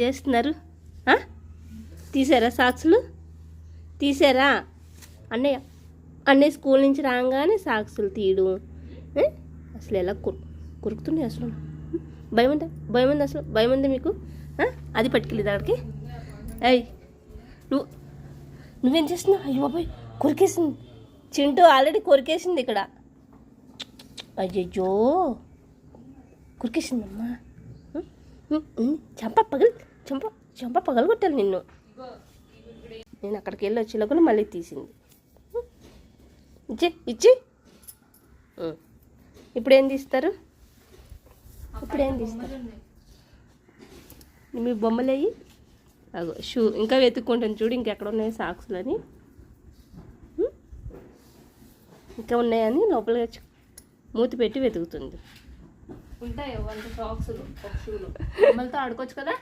చేస్తున్నారు? తీసారా సాక్సులు? తీసారా? అన్నయ్య స్కూల్ నుంచి రాగానే సాక్సులు తీయడం అసలు ఎలా కొరుకుతున్నాయి అసలు. భయం ఉంది అసలు. భయం ఉంది మీకు? అది పట్టుకెళ్ళేది అక్కడికి. అయ్యి నువ్వేం చేస్తున్నావు? అయ్యో బాబాయ్, కొరికేసింది. చింటూ ఆల్రెడీ కొరికేసింది ఇక్కడ. అయ్యో కొరికేసిందమ్మా. చెంప పగలు కొట్టాలి నిన్ను. నేను అక్కడికి వెళ్ళి వచ్చేలోగా మళ్ళీ తీసింది. ఇచ్చి ఇప్పుడేం తీస్తారు? మీ బొమ్మలు అయ్యి అగో షూ ఇంకా వెతుక్కుంటాను చూడు, ఇంకెక్కడ ఉన్నాయి సాక్స్లు అని. ఇంకా ఉన్నాయని లోపల మూతి పెట్టి వెతుకుతుంది. ఉంటాయి 100 సాక్స్లు, షూలు. బొమ్మలతో ఆడుకోవచ్చు కదా.